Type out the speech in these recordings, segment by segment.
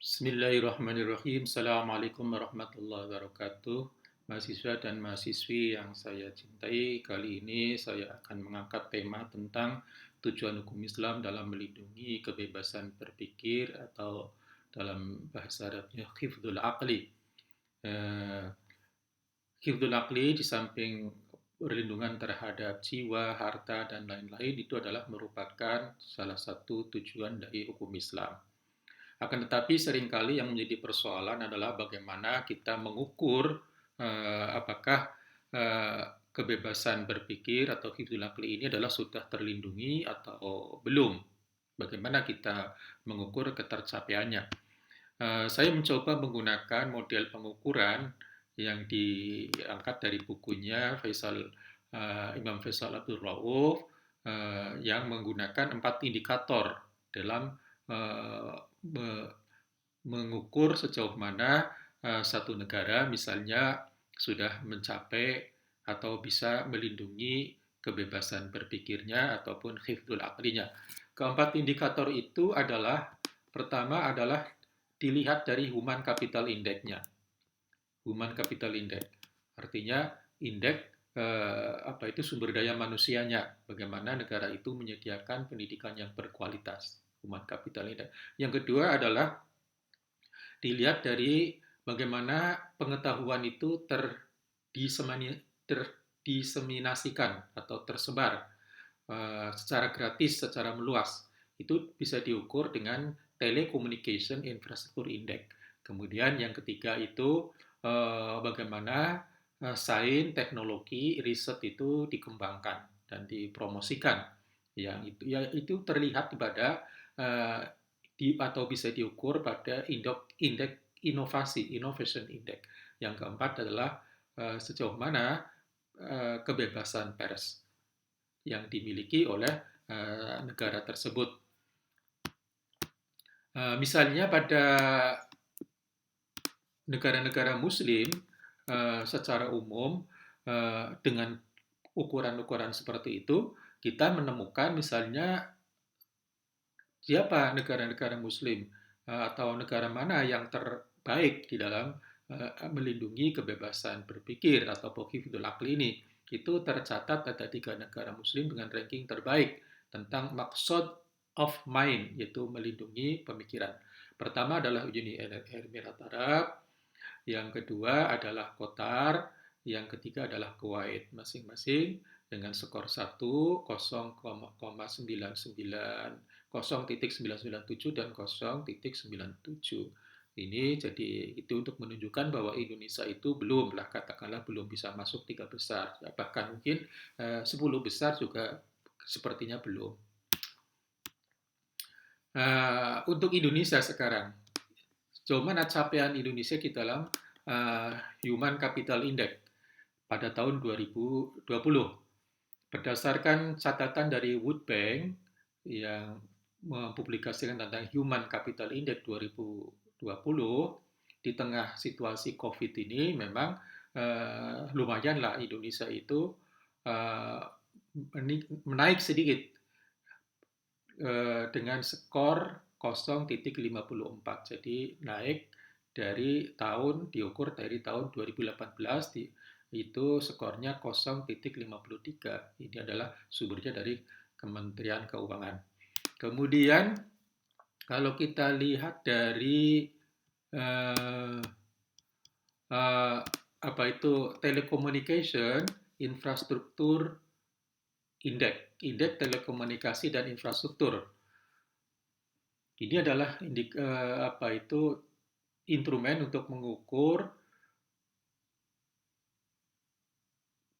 Bismillahirrahmanirrahim. Assalamualaikum warahmatullahi wabarakatuh. Mahasiswa dan mahasiswi yang saya cintai, kali ini saya akan mengangkat tema tentang tujuan hukum Islam dalam melindungi kebebasan berpikir atau dalam bahasa Arabnya hifdzul aqli. Eh, Hifdzul aqli di samping perlindungan terhadap jiwa, harta, dan lain-lain itu adalah merupakan salah satu tujuan dari hukum Islam. Akan tetapi seringkali yang menjadi persoalan adalah bagaimana kita mengukur apakah eh, kebebasan berpikir atau hifdzul akli ini adalah sudah terlindungi atau belum. Bagaimana kita mengukur ketercapaiannya. Saya mencoba menggunakan model pengukuran yang diangkat dari bukunya Imam Faisal Abdul Rauf yang menggunakan 4 indikator dalam eh, mengukur sejauh mana satu negara misalnya sudah mencapai atau bisa melindungi kebebasan berpikirnya ataupun hifdzul aklinya. Keempat indikator itu adalah pertama adalah dilihat dari Human Capital Index-nya. Human Capital Index artinya indeks apa itu sumber daya manusianya, bagaimana negara itu menyediakan pendidikan yang berkualitas, Human Capital Index. Yang kedua adalah dilihat dari bagaimana pengetahuan itu terdiseminasikan atau tersebar secara gratis, secara meluas. Itu bisa diukur dengan Telecommunication Infrastructure Index. Kemudian yang ketiga itu bagaimana sains, teknologi, riset itu dikembangkan dan dipromosikan. Yang itu, ya, itu terlihat pada atau bisa diukur pada indeks inovasi, innovation index. Yang keempat adalah sejauh mana kebebasan pers yang dimiliki oleh negara tersebut. Misalnya pada negara-negara Muslim secara umum dengan ukuran-ukuran seperti itu kita menemukan misalnya siapa negara-negara Muslim atau negara mana yang terbaik di dalam melindungi kebebasan berpikir atau hifdzul akli ini. Itu tercatat ada 3 negara Muslim dengan ranking terbaik tentang maksud of mind, yaitu melindungi pemikiran. Pertama adalah Uni Emirat Arab, yang kedua adalah Qatar, yang ketiga adalah Kuwait, masing-masing dengan skor 1, 0,997 dan 0,97. Ini jadi itu untuk menunjukkan bahwa Indonesia itu belum lah katakanlah belum bisa masuk 3 besar, bahkan mungkin 10 besar juga sepertinya belum. Untuk Indonesia sekarang, sejauh mana capaian Indonesia di dalam uh, Human Capital Index pada tahun 2020. Berdasarkan catatan dari World Bank yang mempublikasikan tentang Human Capital Index 2020, di tengah situasi COVID ini memang lumayanlah Indonesia itu uh, menaik sedikit dengan skor 0,54. Jadi naik dari tahun diukur dari tahun 2018 itu skornya 0,53. Ini adalah sumbernya dari Kementerian Keuangan. Kemudian kalau kita lihat dari eh, apa itu telecommunication infrastruktur indeks telekomunikasi dan infrastruktur. Ini adalah apa itu instrumen untuk mengukur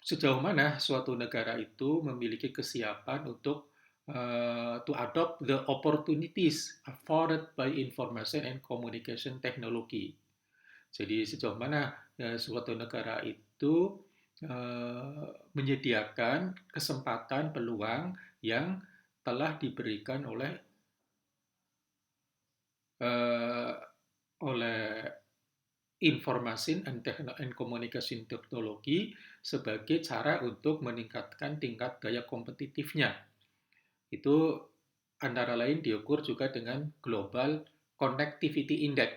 sejauh mana suatu negara itu memiliki kesiapan untuk to adopt the opportunities afforded by information and communication technology. Jadi sejauh mana suatu negara itu menyediakan kesempatan peluang yang telah diberikan oleh uh, oleh informasi and communication technology sebagai cara untuk meningkatkan tingkat daya kompetitifnya. Itu antara lain diukur juga dengan global Connectivity Index.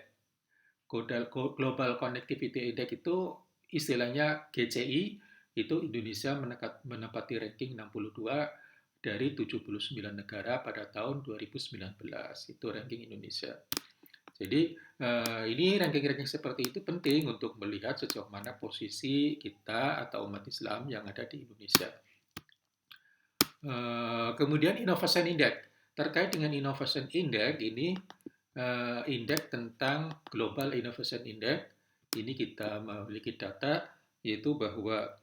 Global Connectivity Index itu istilahnya GCI, itu Indonesia menempati ranking 62 dari 79 negara pada tahun 2019. Itu ranking Indonesia. Jadi ini ranking-ranking seperti itu penting untuk melihat sejauh mana posisi kita atau umat Islam yang ada di Indonesia. Kemudian Innovation Index. Terkait dengan Innovation Index ini, indeks tentang Global Innovation Index, ini kita memiliki data yaitu bahwa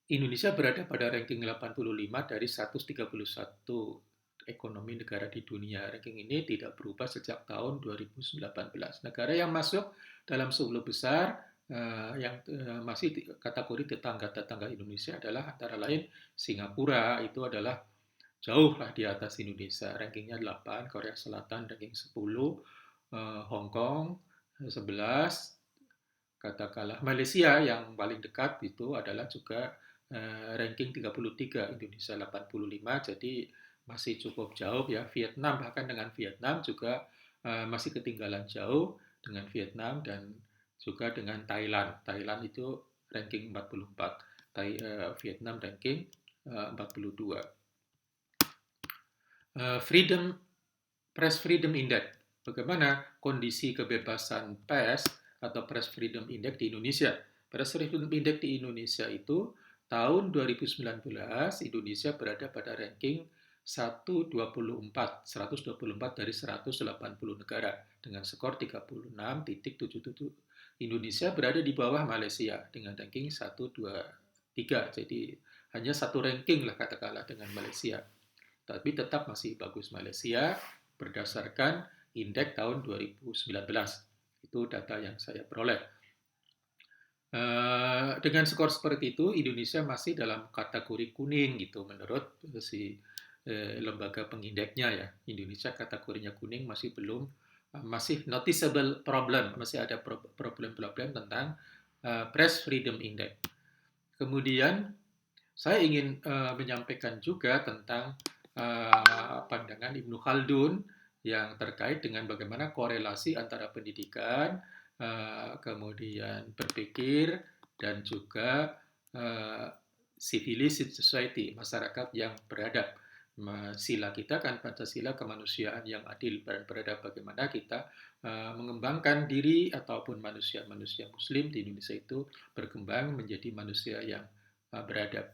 Indonesia berada pada ranking 85 dari 131 ekonomi negara di dunia. Ranking ini tidak berubah sejak tahun 2019. Negara yang masuk dalam 10 besar yang masih kategori tetangga-tetangga Indonesia adalah antara lain Singapura, itu adalah jauh lah di atas Indonesia. Rankingnya 8, Korea Selatan ranking 10, Hong Kong 11, katakanlah Malaysia yang paling dekat itu adalah juga ranking 33, Indonesia 85, jadi masih cukup jauh ya. Vietnam, bahkan dengan Vietnam juga masih ketinggalan jauh dengan Vietnam dan juga dengan Thailand. Thailand itu ranking 44, Vietnam ranking 42. Press Freedom Index. Bagaimana kondisi kebebasan pers atau Press Freedom Index di Indonesia? Press Freedom Index di Indonesia itu tahun 2019 Indonesia berada pada ranking 124 dari 180 negara dengan skor 36.77. Indonesia berada di bawah Malaysia dengan ranking 1, 2, 3. Jadi hanya satu ranking lah katakanlah dengan Malaysia. Tapi tetap masih bagus Malaysia berdasarkan indeks tahun 2019. Itu data yang saya peroleh. Dengan skor seperti itu, Indonesia masih dalam kategori kuning gitu menurut si lembaga pengindeksnya ya. Indonesia kategorinya kuning, masih noticeable problem, masih ada problem-problem tentang Press Freedom Index. Kemudian saya ingin menyampaikan juga tentang pandangan Ibnu Khaldun yang terkait dengan bagaimana korelasi antara pendidikan, kemudian berpikir, dan juga civilized society, masyarakat yang beradab. Sila kita kan Pancasila, kemanusiaan yang adil dan beradab. Bagaimana kita mengembangkan diri ataupun manusia-manusia Muslim di Indonesia itu berkembang menjadi manusia yang beradab.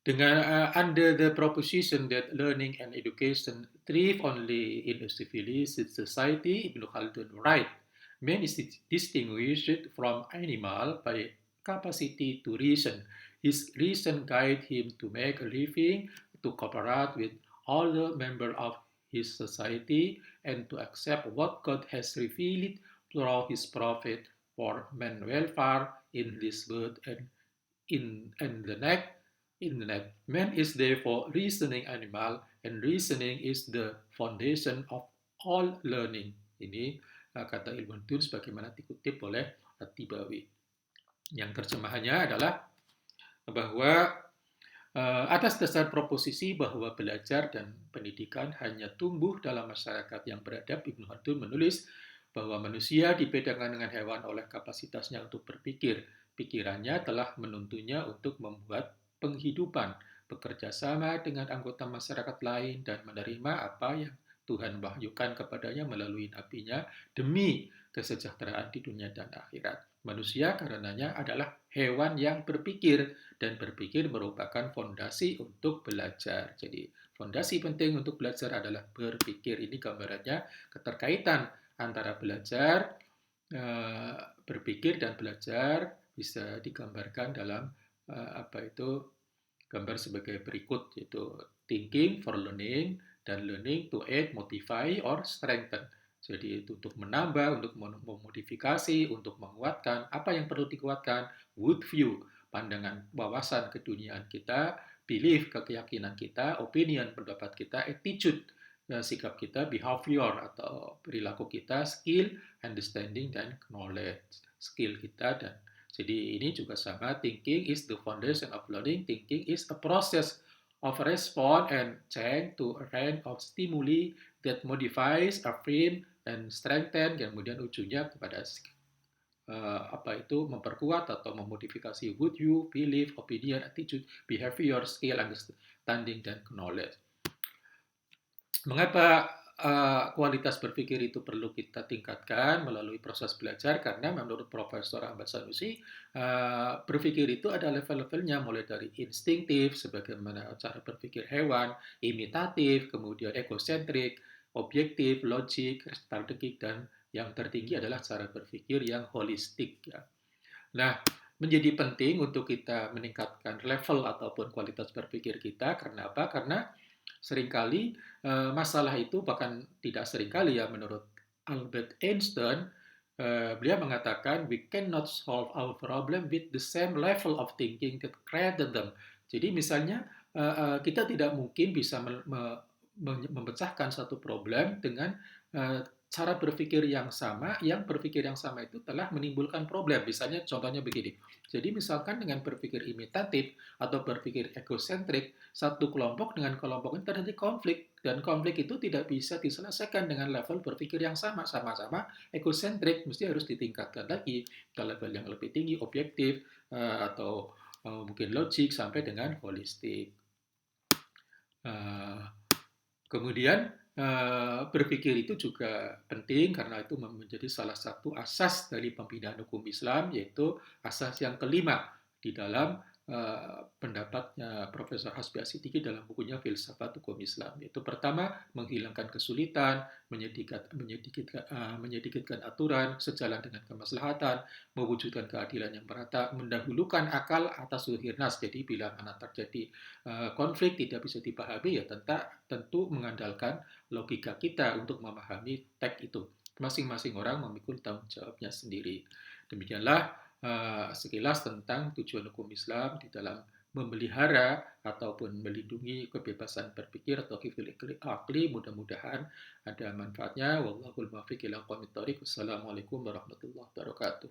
Under the proposition that learning and education thrive only in a civilized society, Ibn Khaldun writes, man is distinguished from animal by capacity to reason. His reason guides him to make a living, to cooperate with all the members of his society, and to accept what God has revealed through his prophet for man's welfare in this world and in the next. Man is therefore reasoning animal, and reasoning is the foundation of all learning. Ini kata Ibn Khaldun sebagaimana dikutip oleh At-Tibawi. Yang terjemahannya adalah bahwa atas dasar proposisi bahwa belajar dan pendidikan hanya tumbuh dalam masyarakat yang beradab, Ibn Khaldun menulis bahwa manusia dibedakan dengan hewan oleh kapasitasnya untuk berpikir. Pikirannya telah menuntunnya untuk membuat penghidupan, bekerja sama dengan anggota masyarakat lain, dan menerima apa yang Tuhan wahyukan kepadanya melalui nabinya demi kesejahteraan di dunia dan akhirat. Manusia karenanya adalah hewan yang berpikir, dan berpikir merupakan fondasi untuk belajar. Jadi fondasi penting untuk belajar adalah berpikir. Ini gambarannya keterkaitan antara belajar, berpikir dan belajar bisa digambarkan dalam gambar sebagai berikut, yaitu thinking for learning dan learning to aid, modify, or strengthen. Jadi itu untuk menambah, untuk memodifikasi, untuk menguatkan apa yang perlu dikuatkan, world view, pandangan wawasan keduniaan kita, belief, keyakinan kita, opinion, pendapat kita, attitude, sikap kita, behavior atau perilaku kita, skill, understanding, dan knowledge, skill kita. Dan jadi ini juga sama, thinking is the foundation of learning. Thinking is a process of response and change to a range of stimuli that modifies, affirm, and strengthen, kemudian ujungnya kepada memperkuat atau memodifikasi would you, belief, opinion, attitude, behavior, skill, understanding, dan knowledge. Mengapa kualitas berpikir itu perlu kita tingkatkan melalui proses belajar? Karena menurut Profesor Ahmad Sanusi, berpikir itu ada level-levelnya, mulai dari instinktif, sebagaimana cara berpikir hewan, imitatif, kemudian egosentrik, objektif, logik, strategik, dan yang tertinggi adalah cara berpikir yang holistik. Ya. Nah, menjadi penting untuk kita meningkatkan level ataupun kualitas berpikir kita. Karena apa? Karena seringkali masalah itu, bahkan tidak seringkali ya, menurut Albert Einstein, beliau mengatakan we cannot solve our problem with the same level of thinking that created them. Jadi misalnya kita tidak mungkin bisa memecahkan satu problem dengan cara berpikir yang sama, yang berpikir yang sama itu telah menimbulkan problem. Misalnya contohnya begini. Jadi misalkan dengan berpikir imitatif atau berpikir egosentrik, satu kelompok dengan kelompok ini terjadi konflik. Dan konflik itu tidak bisa diselesaikan dengan level berpikir yang sama. Sama-sama egosentrik, mesti harus ditingkatkan lagi ke level yang lebih tinggi, objektif, atau mungkin logik, sampai dengan holistik. Kemudian berpikir itu juga penting karena itu menjadi salah satu asas dari pembinaan hukum Islam, yaitu asas yang kelima di dalam pendapatnya Profesor Hasbi Asitiki dalam bukunya Filsafat Hukum Islam. Yaitu pertama, menghilangkan kesulitan, menyedikitkan aturan sejalan dengan kemaslahatan, mewujudkan keadilan yang merata, mendahulukan akal atas zuhir nas. Jadi bila mana terjadi konflik tidak bisa dipahami, ya tentu mengandalkan logika kita untuk memahami teks itu. Masing-masing orang memikul tanggung jawabnya sendiri. Demikianlah sekilas tentang tujuan hukum Islam di dalam memelihara ataupun melindungi kebebasan berpikir atau kifil akli. Mudah-mudahan ada manfaatnya. Wallahul muwaffiq ila aqwamit thoriq. Wassalamualaikum warahmatullahi wabarakatuh.